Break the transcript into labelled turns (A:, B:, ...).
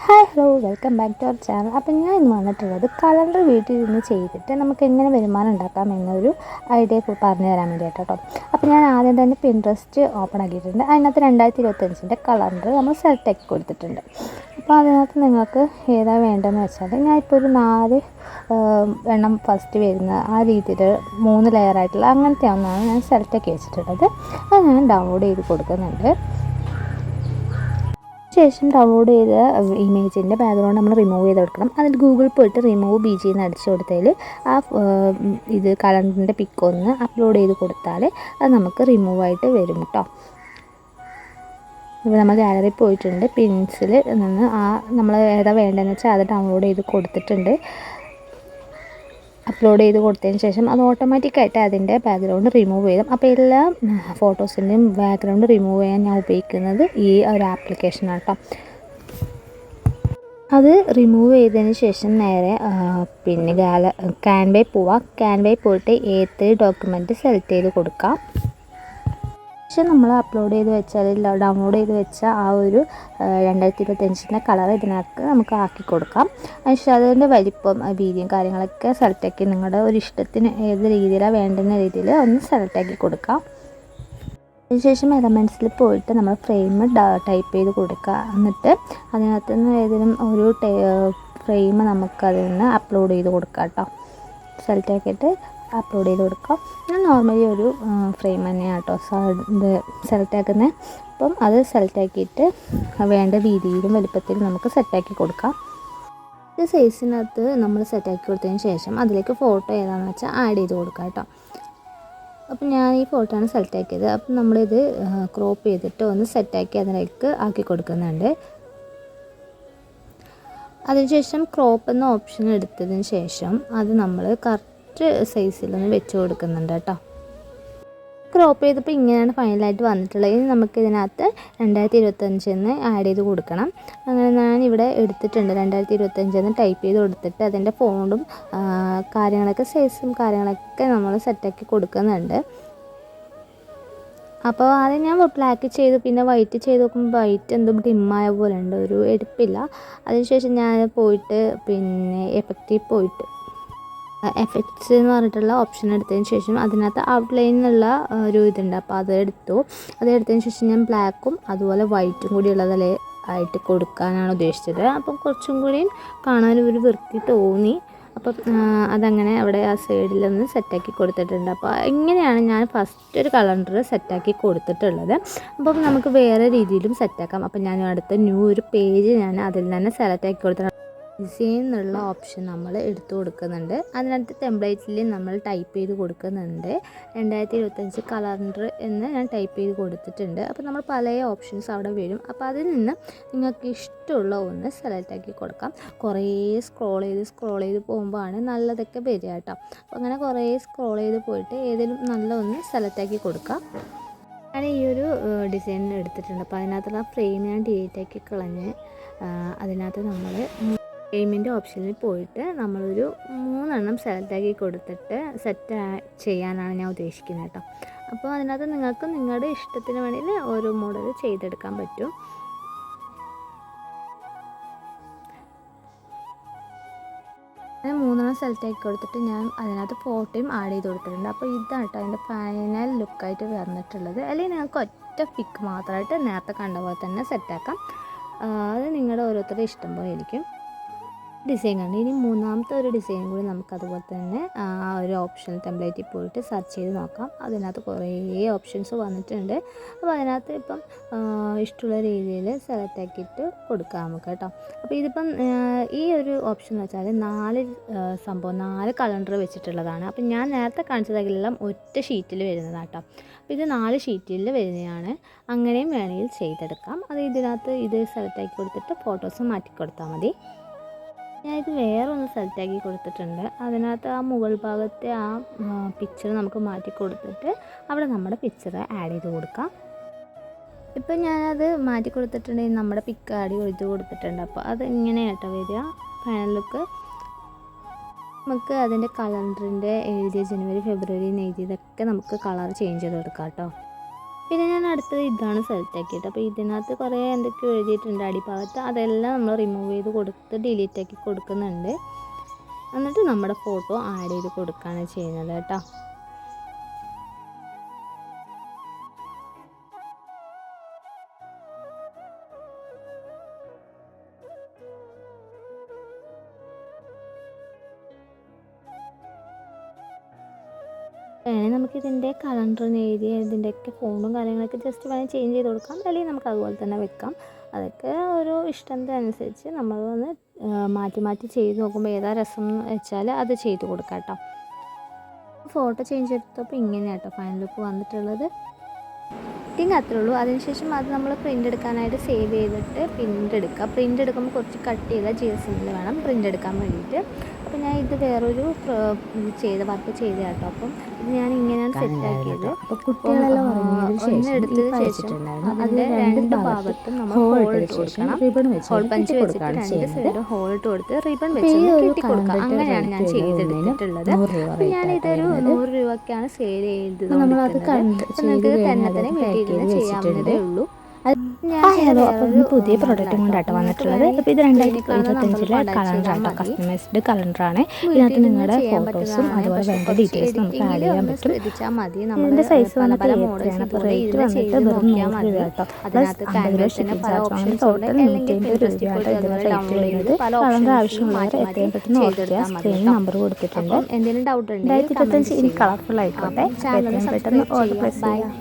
A: Hi hello welcome back to our channel. അപ്പം ഞാൻ ഇന്ന് വന്നിട്ടുള്ളത് കലണ്ടർ വീട്ടിൽ നിന്ന് ചെയ്തിട്ട് നമുക്ക് എങ്ങനെ വരുമാനം ഉണ്ടാക്കാം എന്നൊരു ഐഡിയ പറഞ്ഞു തരാൻ വേണ്ടിയിട്ട് കേട്ടോ. അപ്പോൾ ഞാൻ ആദ്യം തന്നെ പിൻട്രസ്റ്റ് ഓപ്പൺ ആക്കിയിട്ടുണ്ട്. അതിനകത്ത് 2025 കലണ്ടർ നമ്മൾ സെലക്ട് ആക്കി കൊടുത്തിട്ടുണ്ട്. അപ്പോൾ അതിനകത്ത് നിങ്ങൾക്ക് ഏതാ വേണ്ടതെന്ന് വെച്ചാൽ ഞാൻ ഇപ്പോൾ ഒരു 4 എണ്ണം ഫസ്റ്റ് വരുന്ന ആ രീതിയിൽ 3 ലെയറായിട്ടുള്ള അങ്ങനത്തെ ഒന്നാണ് ഞാൻ സെലക്ട് ആക്കി വെച്ചിട്ടുള്ളത്. അത് ഞാൻ ഡൗൺലോഡ് ചെയ്ത് കൊടുക്കുന്നുണ്ട്. ശേഷം ഡൗൺലോഡ് ചെയ്ത ഇമേജിൻ്റെ ബാക്ക്ഗ്രൗണ്ട് നമ്മൾ റിമൂവ് ചെയ്ത് കൊടുക്കണം. അതിൽ ഗൂഗിളിൽ പോയിട്ട് റിമൂവ് BG എന്ന് അടിച്ചു കൊടുത്തതിൽ ആ ഇത് കലണ്ടറിൻ്റെ പിക്ക് ഒന്ന് അപ്ലോഡ് ചെയ്ത് കൊടുത്താൽ അത് നമുക്ക് റിമൂവ് ആയിട്ട് വരും കേട്ടോ. ഇപ്പോൾ നമ്മൾ ഗാലറി പോയിട്ടുണ്ട്. പിൻസിൽ നിന്ന് നമ്മൾ ഏതാ വേണ്ടതെന്ന് വെച്ചാൽ അത് ഡൗൺലോഡ് ചെയ്ത് കൊടുത്തിട്ടുണ്ട്. അപ്ലോഡ് ചെയ്ത് കൊടുത്തതിന് ശേഷം അത് ഓട്ടോമാറ്റിക്കായിട്ട് അതിൻ്റെ ബാക്ക്ഗ്രൗണ്ട് റിമൂവ് ചെയ്യും. അപ്പോൾ എല്ലാ ഫോട്ടോസിൻ്റെയും ബാക്ക്ഗ്രൗണ്ട് റിമൂവ് ചെയ്യാൻ ഞാൻ ഉപയോഗിക്കുന്നത് ഈ ഒരു ആപ്ലിക്കേഷനാണ് കേട്ടോ. അത് റിമൂവ് ചെയ്തതിന് ശേഷം നേരെ പിന്നെ ക്യാൻവയിൽ പോവാം. ക്യാൻവയിൽ പോയിട്ട് ഏത് ഡോക്യുമെൻറ്റ് സെലക്ട് ചെയ്ത് കൊടുക്കാം. പക്ഷേ നമ്മൾ അപ്ലോഡ് ചെയ്ത് വെച്ചാൽ ഡൗൺലോഡ് ചെയ്ത് വെച്ച ആ ഒരു 2025 കളർ ഇതിനകത്ത് നമുക്ക് ആക്കി കൊടുക്കാം. അതിനുശേഷം അതിൻ്റെ വലിപ്പം വീതിയും കാര്യങ്ങളൊക്കെ സെലക്ട് ആക്കി നിങ്ങളുടെ ഒരു ഇഷ്ടത്തിന് ഏത് രീതിയിലാണ് വേണ്ടുന്ന രീതിയിൽ ഒന്ന് സെലക്ട് ആക്കി കൊടുക്കാം. അതിനുശേഷം എലമെൻറ്റ്സിൽ പോയിട്ട് നമ്മൾ ഫ്രെയിം ടൈപ്പ് ചെയ്ത് കൊടുക്കുക. എന്നിട്ട് അതിനകത്ത് നിന്ന് ഏതെങ്കിലും ഒരു ഫ്രെയിം നമുക്കതിൽ നിന്ന് അപ്ലോഡ് ചെയ്ത് കൊടുക്കാം കേട്ടോ. സെലക്ട് ആക്കിയിട്ട് അപ്ലോഡ് ചെയ്ത് കൊടുക്കാം. ഞാൻ നോർമലി ഒരു ഫ്രെയിം തന്നെയാണ് കേട്ടോ സെലക്ട് ആക്കുന്നത്. അപ്പം അത് സെലക്ട് ആക്കിയിട്ട് വേണ്ട രീതിയിലും വലുപ്പത്തിലും നമുക്ക് സെറ്റാക്കി കൊടുക്കാം. ഇത് സൈസിനകത്ത് നമ്മൾ സെറ്റാക്കി കൊടുത്തതിന് ശേഷം അതിലേക്ക് ഫോട്ടോ ഏതാണെന്ന് വെച്ചാൽ ആഡ് ചെയ്ത് കൊടുക്കാം കേട്ടോ. അപ്പം ഞാൻ ഈ ഫോട്ടോ ആണ് സെലക്ട് ആക്കിയത്. അപ്പം നമ്മളിത് ക്രോപ്പ് ചെയ്തിട്ട് ഒന്ന് സെറ്റാക്കി അതിലേക്ക് ആക്കി കൊടുക്കുന്നുണ്ട്. അതിനുശേഷം ക്രോപ്പ് എന്ന ഓപ്ഷൻ എടുത്തതിന് ശേഷം അത് നമ്മൾ സൈസിലൊന്ന് വെച്ച് കൊടുക്കുന്നുണ്ട് കേട്ടോ. ക്രോപ്പ് ചെയ്തപ്പോൾ ഇങ്ങനെയാണ് ഫൈനലായിട്ട് വന്നിട്ടുള്ളത്. ഇനി നമുക്ക് ഇതിനകത്ത് 2025 ആഡ് ചെയ്ത് കൊടുക്കണം. അങ്ങനെ ഞാനിവിടെ എടുത്തിട്ടുണ്ട് 2025 ടൈപ്പ് ചെയ്ത് കൊടുത്തിട്ട് അതിൻ്റെ ഫോണ്ടും കാര്യങ്ങളൊക്കെ സൈസും കാര്യങ്ങളൊക്കെ നമ്മൾ സെറ്റാക്കി കൊടുക്കുന്നുണ്ട്. അപ്പോൾ ആദ്യം ഞാൻ ബ്ലാക്ക് ചെയ്തു, പിന്നെ വൈറ്റ് ചെയ്ത് നോക്കുമ്പോൾ വൈറ്റ് എന്തോ ഡിമ്മായ പോലെ ഉണ്ട്, ഒരു എടുപ്പില്ല. അതിനുശേഷം ഞാൻ പോയിട്ട് പിന്നെ എഫക്റ്റിൽ പോയിട്ട് എഫക്ട്സ് എന്ന് പറഞ്ഞിട്ടുള്ള ഓപ്ഷൻ എടുത്തതിന് ശേഷം അതിനകത്ത് ഔട്ട്ലൈൻ എന്നുള്ള ഒരു ഇതുണ്ട്. അപ്പോൾ അതെടുത്തതിന് ശേഷം ഞാൻ ബ്ലാക്കും അതുപോലെ വൈറ്റും കൂടി ഉള്ളതിൽ ആയിട്ട് കൊടുക്കാനാണ് ഉദ്ദേശിച്ചത്. അപ്പം കുറച്ചും കൂടിയും കാണാൻ ഒരു വൃത്തി തോന്നി. അപ്പം അതങ്ങനെ അവിടെ ആ സൈഡിലൊന്ന് സെറ്റാക്കി കൊടുത്തിട്ടുണ്ട്. അപ്പോൾ ഇങ്ങനെയാണ് ഞാൻ ഫസ്റ്റ് ഒരു കലണ്ടർ സെറ്റാക്കി കൊടുത്തിട്ടുള്ളത്. അപ്പം നമുക്ക് വേറെ രീതിയിലും സെറ്റാക്കാം. അപ്പം ഞാൻ അടുത്ത ഒരു പേജ് ഞാൻ അതിൽ തന്നെ സെലക്ട് ആക്കി കൊടുത്തിട്ടുണ്ട്. ഡിസൈൻ എന്നുള്ള ഓപ്ഷൻ നമ്മൾ എടുത്തു കൊടുക്കുന്നുണ്ട്. അതിനകത്ത് ടെംപ്ലേറ്റിൽ നമ്മൾ ടൈപ്പ് ചെയ്ത് കൊടുക്കുന്നുണ്ട് 2025 കലണ്ടർ എന്ന് ഞാൻ ടൈപ്പ് ചെയ്ത് കൊടുത്തിട്ടുണ്ട്. അപ്പോൾ നമ്മൾ പല ഓപ്ഷൻസ് അവിടെ വരും. അപ്പോൾ അതിൽ നിന്ന് നിങ്ങൾക്ക് ഇഷ്ടമുള്ള ഒന്ന് സെലക്ട് ആക്കി കൊടുക്കാം. കുറേ സ്ക്രോൾ ചെയ്ത് പോകുമ്പോഴാണ് നല്ലതൊക്കെ വരിക കേട്ടോ. അപ്പോൾ അങ്ങനെ കുറേ സ്ക്രോൾ ചെയ്ത് പോയിട്ട് ഏതെങ്കിലും നല്ല ഒന്ന് സെലക്ട് ആക്കി കൊടുക്കാം. ഞാൻ ഈ ഒരു ഡിസൈൻ എടുത്തിട്ടുണ്ട്. അപ്പോൾ അതിനകത്തുള്ള ഫ്രെയിം ഞാൻ ഡിലീറ്റ് ആക്കി കളഞ്ഞ് അതിനകത്ത് നമ്മൾ ഫ്രെയിമിൻ്റെ ഓപ്ഷനിൽ പോയിട്ട് നമ്മളൊരു 3 എണ്ണം സെലക്ട് ആക്കി കൊടുത്തിട്ട് സെറ്റ് ചെയ്യാനാണ് ഞാൻ ഉദ്ദേശിക്കുന്നത് കേട്ടോ. അപ്പോൾ അതിനകത്ത് നിങ്ങൾക്ക് നിങ്ങളുടെ ഇഷ്ടത്തിന് വേണമെങ്കിൽ ഓരോ മോഡൽ ചെയ്തെടുക്കാൻ പറ്റും. ഞാൻ 3 എണ്ണം സെലക്ട് ആക്കി കൊടുത്തിട്ട് ഞാൻ അതിനകത്ത് ഫോട്ടോയും ആഡ് ചെയ്ത് കൊടുത്തിട്ടുണ്ട്. അപ്പോൾ ഇതാണ് കേട്ടോ അതിൻ്റെ ഫൈനൽ ലുക്കായിട്ട് വന്നിട്ടുള്ളത്. അല്ലെങ്കിൽ നിങ്ങൾക്ക് ഒറ്റ പിക്ക് മാത്രമായിട്ട് നേരത്തെ കണ്ട പോലെ തന്നെ സെറ്റാക്കാം. അത് നിങ്ങളുടെ ഓരോരുത്തരുടെ ഇഷ്ടം പോലെ ആയിരിക്കും. ഡിസൈൻ കണ്ട് ഇനി മൂന്നാമത്തെ ഒരു ഡിസൈൻ കൂടി നമുക്ക് അതുപോലെ തന്നെ ആ ഒരു ഓപ്ഷൻ ടെംപ്ലേറ്റിൽ പോയിട്ട് സെർച്ച് ചെയ്ത് നോക്കാം. അതിനകത്ത് കുറേ ഓപ്ഷൻസ് വന്നിട്ടുണ്ട്. അപ്പോൾ അതിനകത്ത് ഇപ്പം ഇഷ്ടമുള്ള രീതിയിൽ സെലക്ട് ആക്കിയിട്ട് കൊടുക്കാം നമുക്ക് കേട്ടോ. അപ്പോൾ ഇതിപ്പം ഈ ഒരു ഓപ്ഷൻ എന്ന് വെച്ചാൽ 4 കലണ്ടർ വെച്ചിട്ടുള്ളതാണ്. അപ്പം ഞാൻ നേരത്തെ കാണിച്ചതെല്ലാം ഒറ്റ ഷീറ്റിൽ വരുന്നതാണ് കേട്ടോ. അപ്പോൾ ഇത് 4 ഷീറ്റിൽ വരുന്നതാണ്. അങ്ങനെയും വേണമെങ്കിൽ ചെയ്തെടുക്കാം. അത് ഇതിനകത്ത് ഇത് സെലക്ട് ആക്കി കൊടുത്തിട്ട് ഫോട്ടോസ് മാറ്റി കൊടുത്താൽ മതി. ഞാനിത് വേറെ ഒന്ന് സെലക്ട് ആക്കി കൊടുത്തിട്ടുണ്ട്. അതിനകത്ത് ആ മുകൾ ഭാഗത്തെ ആ പിക്ചർ നമുക്ക് മാറ്റി കൊടുത്തിട്ട് അവിടെ നമ്മുടെ പിക്ചർ ആഡ് ചെയ്ത് കൊടുക്കാം. ഇപ്പം ഞാനത് മാറ്റി കൊടുത്തിട്ടുണ്ടെങ്കിൽ നമ്മുടെ പിക്ക് ആഡ് ചെയ്ത് കൊടുത്തിട്ടുണ്ട്. അപ്പോൾ അത് ഇങ്ങനെയാട്ടോ വരിക ഫൈനൽ ലുക്ക്. നമുക്ക് അതിൻ്റെ കലണ്ടറിൻ്റെ എഴുതിയ ജനുവരി ഫെബ്രുവരി എഴുതിയതൊക്കെ നമുക്ക് കളർ ചേഞ്ച് ചെയ്ത് കൊടുക്കാം കേട്ടോ. പിന്നെ ഞാൻ അടുത്തത് ഇതാണ് സെലക്ട് ആക്കിയിട്ട്. അപ്പോൾ ഇതിനകത്ത് കുറേ എന്തൊക്കെയോ എഴുതിയിട്ടുണ്ട് അടിഭാഗത്ത്. അതെല്ലാം നമ്മൾ റിമൂവ് ചെയ്ത് കൊടുത്ത് ഡിലീറ്റ് ആക്കി കൊടുക്കുന്നുണ്ട്. എന്നിട്ട് നമ്മുടെ ഫോട്ടോ ആഡ് ചെയ്ത് കൊടുക്കുകയാണ് ചെയ്യുന്നത് കേട്ടോ. വേണമെങ്കിൽ നമുക്കിതിൻ്റെ കളറിന് എഴുതി ഇതിൻ്റെയൊക്കെ ഫോണും കാര്യങ്ങളൊക്കെ ജസ്റ്റ് വേണമെങ്കിൽ ചേഞ്ച് ചെയ്ത് കൊടുക്കാം, അല്ലെങ്കിൽ നമുക്ക് അതുപോലെ തന്നെ വെക്കാം. അതൊക്കെ ഓരോ ഇഷ്ടത്തിനനുസരിച്ച് നമ്മൾ വന്ന് മാറ്റി മാറ്റി ചെയ്ത് നോക്കുമ്പോൾ ഏതാ രസം എന്ന് വെച്ചാൽ അത് ചെയ്ത് കൊടുക്കാം കേട്ടോ. ഫോട്ടോ ചേഞ്ച് ചെയ്തപ്പോൾ ഇങ്ങനെയാണ് കേട്ടോ ഫൈനൽ ലുക്ക് വന്നിട്ടുള്ളത്. പിന്നെ അത്രേ ഉള്ളൂ. അതിനുശേഷം അത് നമ്മൾ പ്രിൻ്റ് എടുക്കാനായിട്ട് സേവ് ചെയ്തിട്ട് പ്രിൻ്റ് എടുക്കുക. പ്രിൻ്റ് എടുക്കുമ്പോൾ കുറച്ച് കട്ട് ചെയ്ത GSMൽ വേണം പ്രിൻ്റ് എടുക്കാൻ വേണ്ടിയിട്ട്. അപ്പോൾ ഞാൻ ഇത് വേറൊരു വർക്ക് ചെയ്ത കേട്ടോ. അപ്പം ഇത് ഞാൻ ഇങ്ങനെയാണ് സെറ്റാക്കിയത്. ഒന്ന് എടുത്തതിന് ശേഷം അതിൻ്റെ രണ്ട് ഭാഗത്തും നമ്മൾ ഹോൾ ഇട്ട് കൊടുക്കണം. ഹോൾ പഞ്ച് വെച്ചിട്ട് രണ്ട് സൈഡ് ഹോൾ ഇട്ട് കൊടുത്ത് റിബൺ വെച്ച് കെട്ടി കൊടുക്കുക. അങ്ങനെയാണ് ഞാൻ ചെയ്തെടുത്തിട്ടുള്ളത്. ഞാനിതൊരു 100 രൂപയ്ക്കാണ് സെയിൽ ചെയ്തത്. നിങ്ങൾക്ക് തന്നെ മെറ്റീരിയൽ ചെയ്യാവുന്നതേ ഉള്ളൂ.
B: ഹലോ, അപ്പം പുതിയ പ്രൊഡക്റ്റും കൊണ്ടാട്ടോ വന്നിട്ടുള്ളത്. അപ്പോൾ ഇത് 2025 കലണ്ടറാണ്, കസ്റ്റമൈസ്ഡ് കലണ്ടറാണ്. ഇതിനകത്ത് നിങ്ങളുടെ ഫോട്ടോസും അതുപോലെ വേണ്ട ഡീറ്റെയിൽസ് നമുക്ക് ആഡ് ചെയ്യാൻ പറ്റും. ഇതിൻ്റെ സൈസ് വന്നിട്ട് എത്രയാണ്, അപ്പോൾ റേറ്റ് വന്നിട്ട് വെറും 100 രൂപ കേട്ടോ. പ്ലസ് 50 രൂപ ഷിപ്പിംഗ് ചാർജ് ആണ്. ടോട്ടൽ 150 രൂപയാട്ടോ ഇതിൻ്റെ റേറ്റ് വരുന്നത്. കലണ്ടർ ആവശ്യമുള്ളവർ എത്രയും പെട്ടെന്ന് ഓർക്കുക. സ്ക്രീനിൽ നമ്പർ കൊടുത്തിട്ടുണ്ട്. 2025 ഇനി കളർഫുൾ ആയിക്കോട്ടെ. എത്രയും പെട്ടെന്ന് ഓർഡർ പ്ലേസ് ചെയ്യാം.